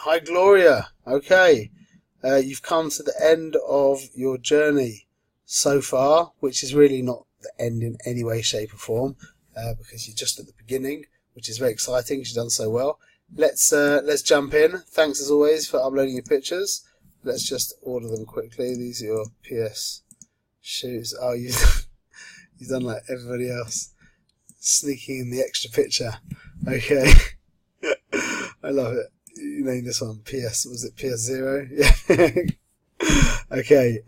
Hi, Gloria. Okay, you've come to the end of your journey so far, which is really not the end in any way, shape, or form, because you're just at the beginning, which is very exciting. You've done so well. Let's jump in. Thanks as always for uploading your pictures. Let's just order them quickly. These are your PS shoes. Oh, you've done like everybody else, sneaking in the extra picture. Okay. I love it. You named this one PS. Was it PS0? Yeah. Okay.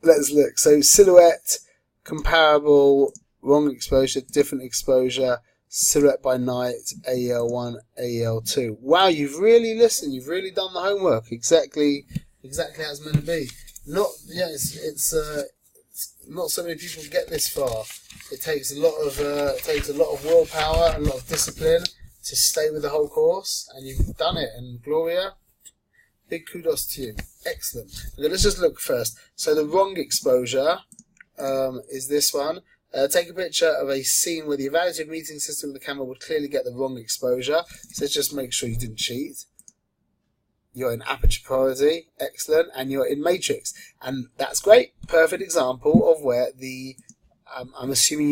Let's look. So silhouette, comparable, wrong exposure, different exposure, silhouette by night, AEL1, AEL2. Wow, you've really listened. You've really done the homework. Exactly how it's meant to be. It's not so many people get this far. It takes a lot of willpower and a lot of discipline to stay with the whole course, and you've done it. And Gloria, big kudos to you. Excellent. Okay, let's just look first. So the wrong exposure is this one. Take a picture of a scene where the evaluative meeting system of the camera would clearly get the wrong exposure. So just make sure you didn't cheat. You're in aperture priority, excellent, and you're in matrix, and that's great. Perfect example of where the I'm assuming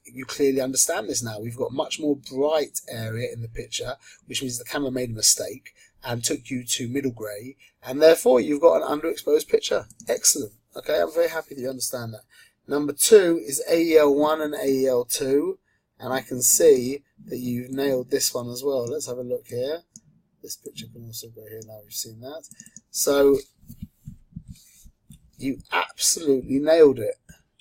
you clearly understand this now. We've got much more bright area in the picture, which means the camera made a mistake and took you to middle grey, and therefore you've got an underexposed picture. Excellent. Okay, I'm very happy that you understand that. Number 2 is AEL1 and AEL2, and I can see that you've nailed this one as well. Let's have a look here. This picture can also go here now we've seen that. So you absolutely nailed it.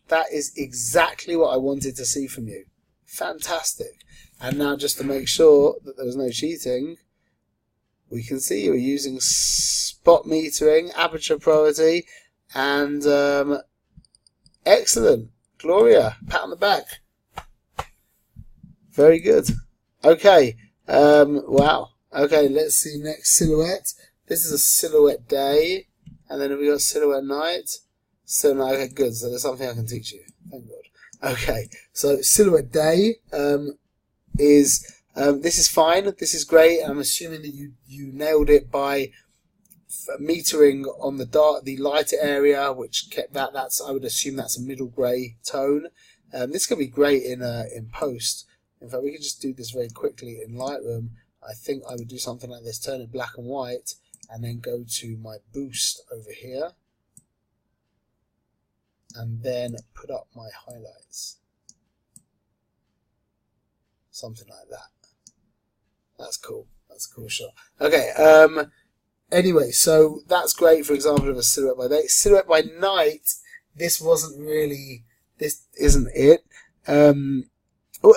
That is exactly what I wanted to see from you. Fantastic. And now just to make sure that there was no cheating, we can see you're using spot metering, aperture priority, and excellent. Gloria, pat on the back. Very good. Okay. Wow. Okay, let's see next silhouette. This is a silhouette day, and then we got silhouette night. So now, okay, good. So there's something I can teach you. Thank God. Okay, so silhouette day is this is fine. This is great. I'm assuming that you nailed it by metering on the lighter area, which kept that. I would assume that's a middle grey tone. This could be great in post. In fact, we could just do this very quickly in Lightroom. I think I would do something like this, turn it black and white, and then go to my boost over here, and then put up my highlights. Something like that. That's cool. That's a cool shot. Okay, anyway, so that's great for example of a silhouette by day. Silhouette by night, this isn't it.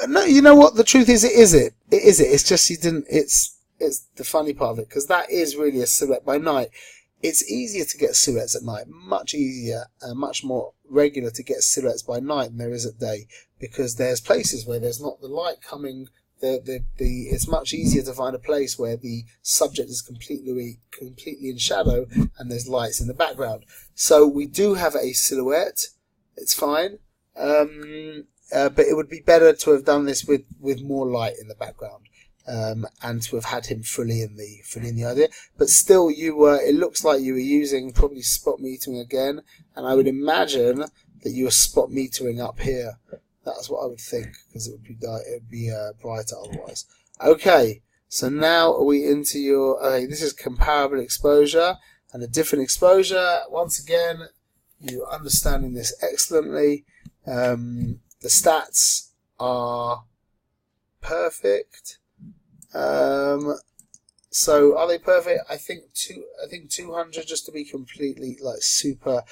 No, you know what? The truth is, it is it. It is it. It's just you didn't. It's the funny part of it, because that is really a silhouette by night. It's easier to get silhouettes at night, much easier and much more regular to get silhouettes by night than there is at day, because there's places where there's not the light coming. It's much easier to find a place where the subject is completely in shadow and there's lights in the background. So we do have a silhouette. It's fine. But it would be better to have done this with more light in the background, and to have had him fully in the idea. But still, it looks like you were using probably spot metering again, and I would imagine that you were spot metering up here. That's what I would think, because it would be brighter otherwise. Okay, so now are we into your? Okay, this is comparable exposure and a different exposure. Once again, you're understanding this excellently. The stats are perfect. So are they perfect? I think 200, just to be completely super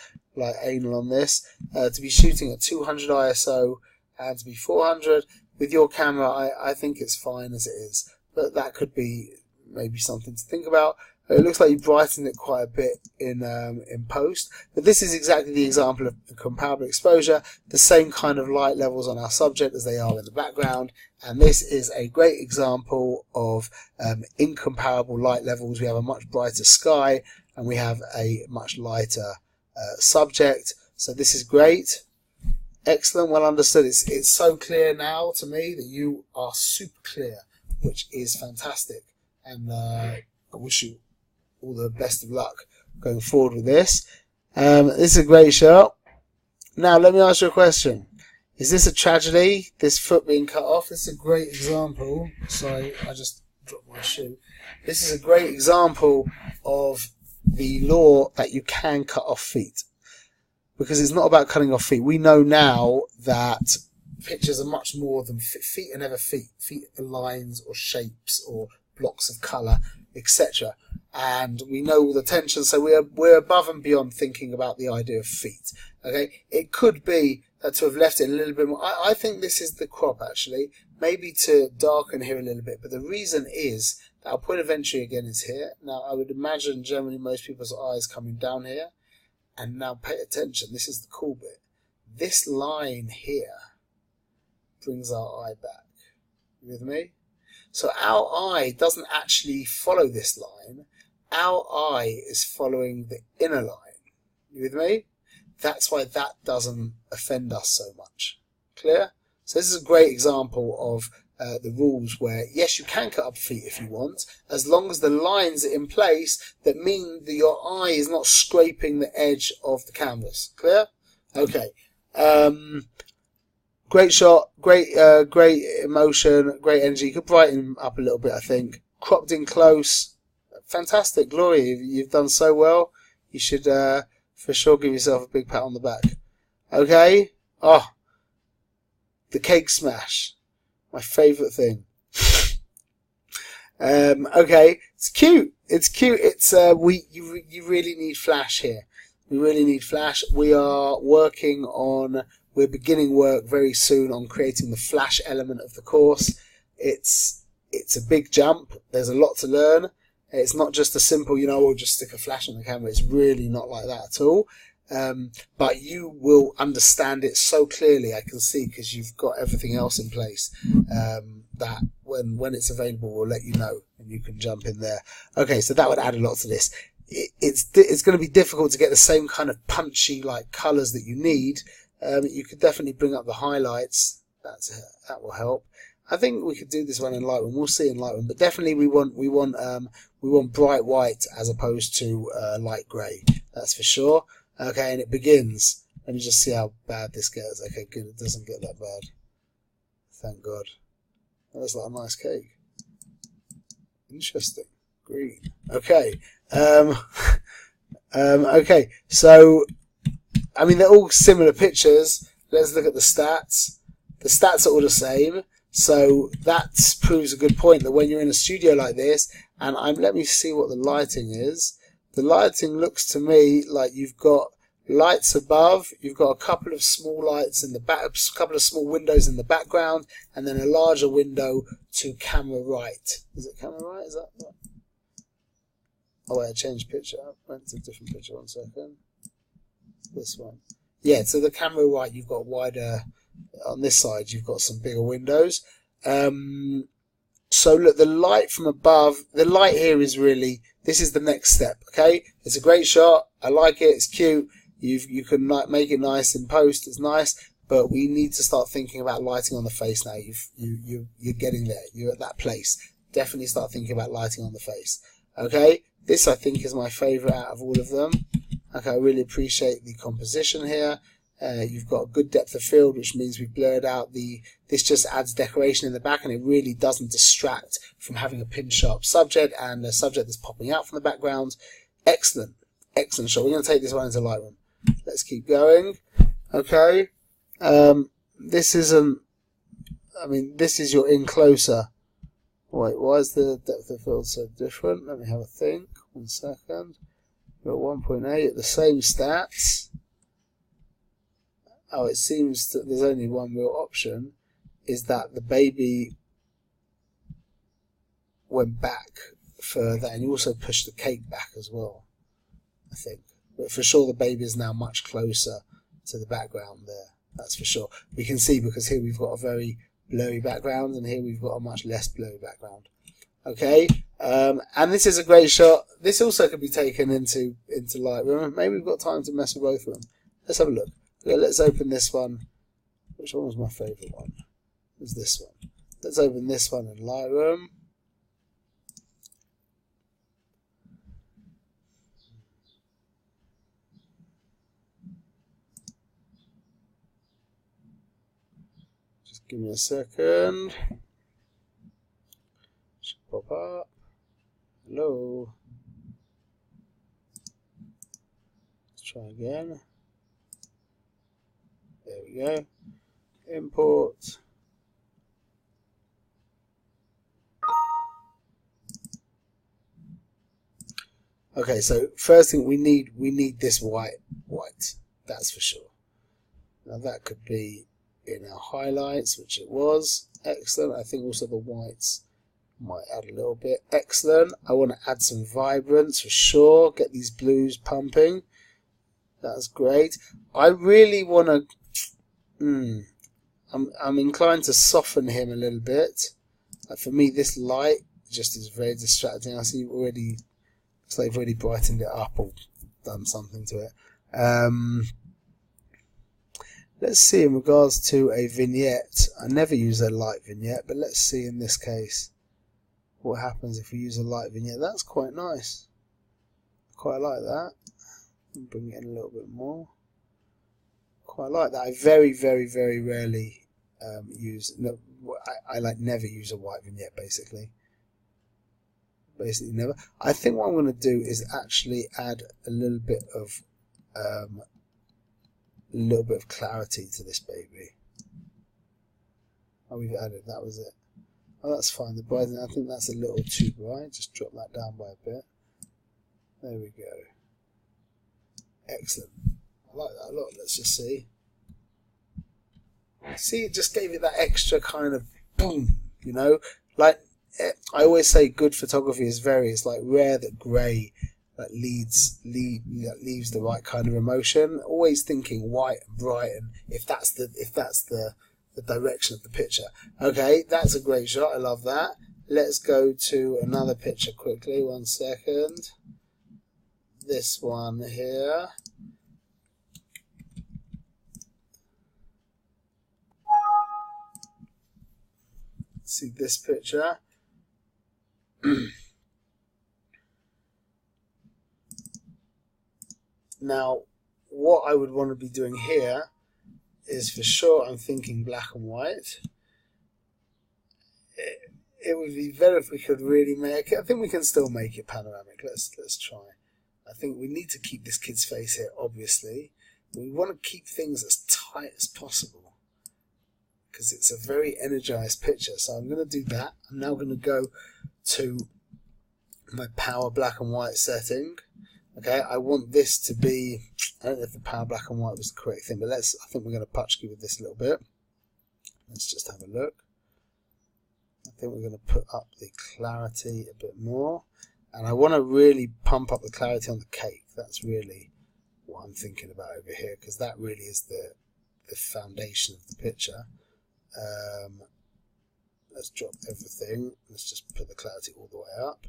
anal on this. To be shooting at 200 ISO and to be 400 with your camera, I think it's fine as it is. But that could be maybe something to think about. It looks like you brightened it quite a bit in post, but this is exactly the example of comparable exposure, the same kind of light levels on our subject as they are in the background, and this is a great example of incomparable light levels. We have a much brighter sky and we have a much lighter subject, so this is great. Excellent, well understood. It's so clear now to me that you are super clear, which is fantastic, and I wish you all the best of luck going forward with this. This is a great shot. Now, let me ask you a question. Is this a tragedy, this foot being cut off? This is a great example. Sorry, I just dropped my shoe. This is a great example of the law that you can cut off feet. Because it's not about cutting off feet. We know now that pictures are much more than feet are never feet. Feet are lines or shapes or blocks of colour, etc. And we know all the tension, so we're above and beyond thinking about the idea of feet. Okay, it could be that to have left it a little bit more. I think this is the crop actually, maybe to darken here a little bit. But the reason is that our point of entry again is here. Now I would imagine generally most people's eyes coming down here. And now pay attention, this is the cool bit. This line here brings our eye back. You with me? So our eye doesn't actually follow this line. Our eye is following the inner line. You with me? That's why that doesn't offend us so much. Clear? So this is a great example of the rules where, yes, you can cut up feet if you want, as long as the lines are in place that mean that your eye is not scraping the edge of the canvas. Clear? Okay. Great shot, great emotion, great energy. You could brighten up a little bit, I think. Cropped in close. Fantastic, Gloria. You've done so well. You should for sure give yourself a big pat on the back. Okay? Oh, the cake smash. My favourite thing. Okay, it's cute. It's cute. It's you really need flash here. We really need flash. We're beginning work very soon on creating the flash element of the course. It's a big jump. There's a lot to learn. It's not just a simple, we'll just stick a flash on the camera. It's really not like that at all. But you will understand it so clearly, I can see, because you've got everything else in place, that when it's available, we'll let you know and you can jump in there. Okay, so that would add a lot to this. It's going to be difficult to get the same kind of punchy colours that you need. You could definitely bring up the highlights. That will help. I think we could do this one in Lightroom. We'll see in Lightroom, but definitely we want bright white as opposed to light grey. That's for sure. Okay, and it begins. Let me just see how bad this gets. Okay, good. It doesn't get that bad. Thank God. That's like a nice cake. Interesting. Green. Okay. Okay. So, I mean, they're all similar pictures. Let's look at the stats. The stats are all the same. So that proves a good point that when you're in a studio like this, and let me see what the lighting is. The lighting looks to me like you've got lights above, you've got a couple of small lights in the back, a couple of small windows in the background, and then a larger window to camera right. Is it camera right? Is that right? Oh wait, I changed picture. I went to a different picture. 1 second. This one. Yeah, so the camera right, you've got wider. On this side, you've got some bigger windows. So look, the light from above, the light here is really, this is the next step, okay? It's a great shot. I like it. It's cute. You can make it nice in post. It's nice, but we need to start thinking about lighting on the face now. You're getting there. You're at that place. Definitely start thinking about lighting on the face. Okay? This, I think, is my favorite out of all of them. Okay, I really appreciate the composition here. You've got a good depth of field, which means we've blurred out this just adds decoration in the back, and it really doesn't distract from having a pin sharp subject and a subject that's popping out from the background. Excellent. Excellent shot. We're going to take this one into Lightroom. Let's keep going. Okay. This isn't, I mean, this is your in closer. Wait, why is the depth of field so different? Let me have a think. 1 second. We're at 1.8 at the same stats. Oh, it seems that there's only one real option, is that the baby went back further, and you also pushed the cake back as well, I think. But for sure the baby is now much closer to the background there, that's for sure. We can see because here we've got a very blurry background, and here we've got a much less blurry background. Okay, and this is a great shot. This also could be taken into Lightroom. Maybe we've got time to mess with both of them. Let's have a look. Okay, let's open this one. Which one was my favourite one? It was this one. Let's open this one in Lightroom. Give me a second. Should pop up. Hello. Let's try again. There we go. Import. Okay, so first thing we need this white. That's for sure. Now that could be in our highlights, which it was. Excellent. I think also the whites might add a little bit. Excellent. I want to add some vibrance for sure. Get these blues pumping. That's great. I really want to. I'm inclined to soften him a little bit. Like for me, this light just is very distracting. I see already. Looks like they've already brightened it up or done something to it. Let's see in regards to a vignette. I never use a light vignette, but let's see in this case what happens if we use a light vignette. That's quite nice. Quite like that. Bring it in a little bit more. Quite like that. I very, very, very rarely use. No, I like never use a white vignette. Basically never. I think what I'm going to do is actually add a little bit of clarity to this baby. Oh, we've added. That was it. Oh, that's fine. The brightness. I think that's a little too bright. Just drop that down by a bit. There we go. Excellent. I like that a lot. Let's just see. See, it just gave it that extra kind of boom, you know? Like, I always say good photography is it's like rare that grey that leaves the right kind of emotion. Always thinking white and bright, and if that's the direction of the picture. Okay, that's a great shot. I love that. Let's go to another picture quickly. 1 second. This one here. See this picture. Now, what I would want to be doing here is for sure I'm thinking black and white. It would be better if we could really make it. I think we can still make it panoramic. Let's try. I think we need to keep this kid's face here, obviously. We want to keep things as tight as possible because it's a very energized picture. So I'm going to do that. I'm now going to go to my power black and white setting. Okay, I want this to be, I don't know if the power black and white was the correct thing, but I think we're going to putchkey with this a little bit. Let's just have a look. I think we're going to put up the clarity a bit more. And I want to really pump up the clarity on the cake. That's really what I'm thinking about over here, because that really is the foundation of the picture. Let's drop everything. Let's just put the clarity all the way up.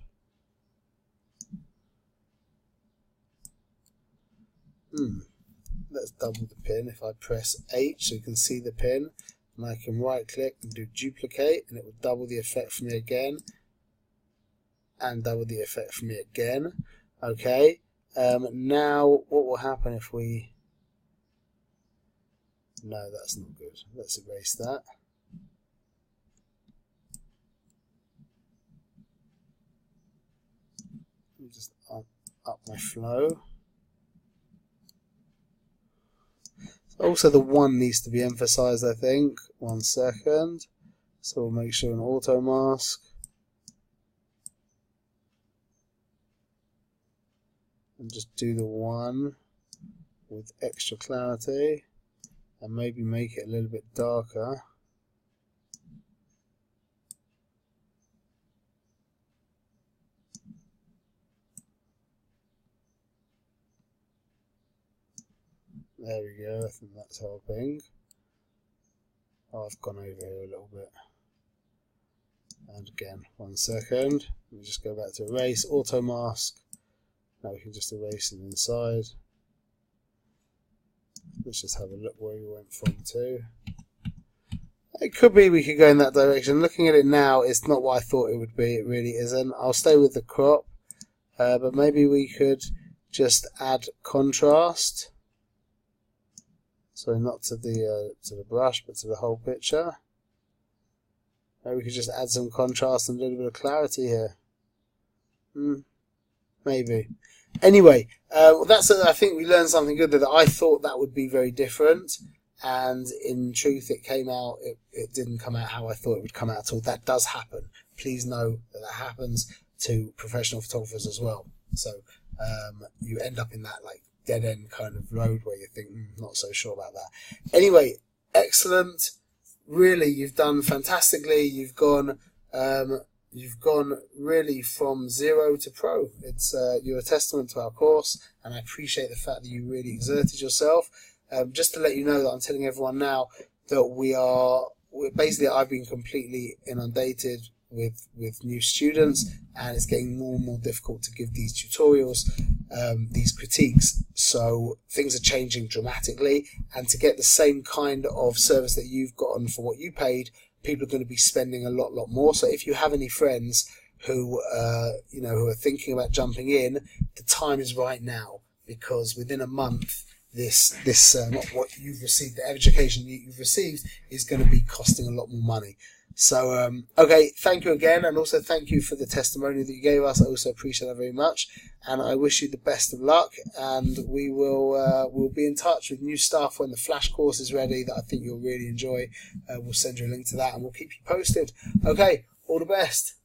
Let's double the pin. If I press H so you can see the pin, and I can right click and do duplicate, and it will double the effect for me again, and double the effect for me again. Okay, now what will happen if we... No, that's not good. Let's erase that. Let me just up my flow. Also, the 1 needs to be emphasized, I think. 1 second. So we'll make sure an auto mask. And just do the 1 with extra clarity. And maybe make it a little bit darker. There we go, I think that's helping. Oh, I've gone over here a little bit. And again, 1 second. Let me just go back to erase, auto mask. Now we can just erase it inside. Let's just have a look where we went from to. It could be we could go in that direction. Looking at it now, it's not what I thought it would be. It really isn't. I'll stay with the crop. But maybe we could just add contrast. So not to the brush, but to the whole picture. Maybe we could just add some contrast and a little bit of clarity here. Maybe. Anyway, I think we learned something good there. That I thought that would be very different, and in truth, it came out. It didn't come out how I thought it would come out at all. That does happen. Please know that happens to professional photographers as well. So you end up in that like dead end kind of road where you think, not so sure about that. Anyway, excellent. Really, you've done fantastically. You've gone really from zero to pro. It's you're a testament to our course, and I appreciate the fact that you really exerted yourself. Just to let you know that I'm telling everyone now that basically I've been completely inundated with new students, and it's getting more and more difficult to give these tutorials, these critiques. So things are changing dramatically, and to get the same kind of service that you've gotten for what you paid, people are going to be spending a lot more. So if you have any friends who who are thinking about jumping in, the time is right now, because within a month this what you've received, the education you've received, is going to be costing a lot more money. So okay, thank you again, and also thank you for the testimony that you gave us. I also appreciate that very much, and I wish you the best of luck, and we'll be in touch with new stuff when the flash course is ready that I think you'll really enjoy. We'll send you a link to that, and we'll keep you posted. Okay, all the best.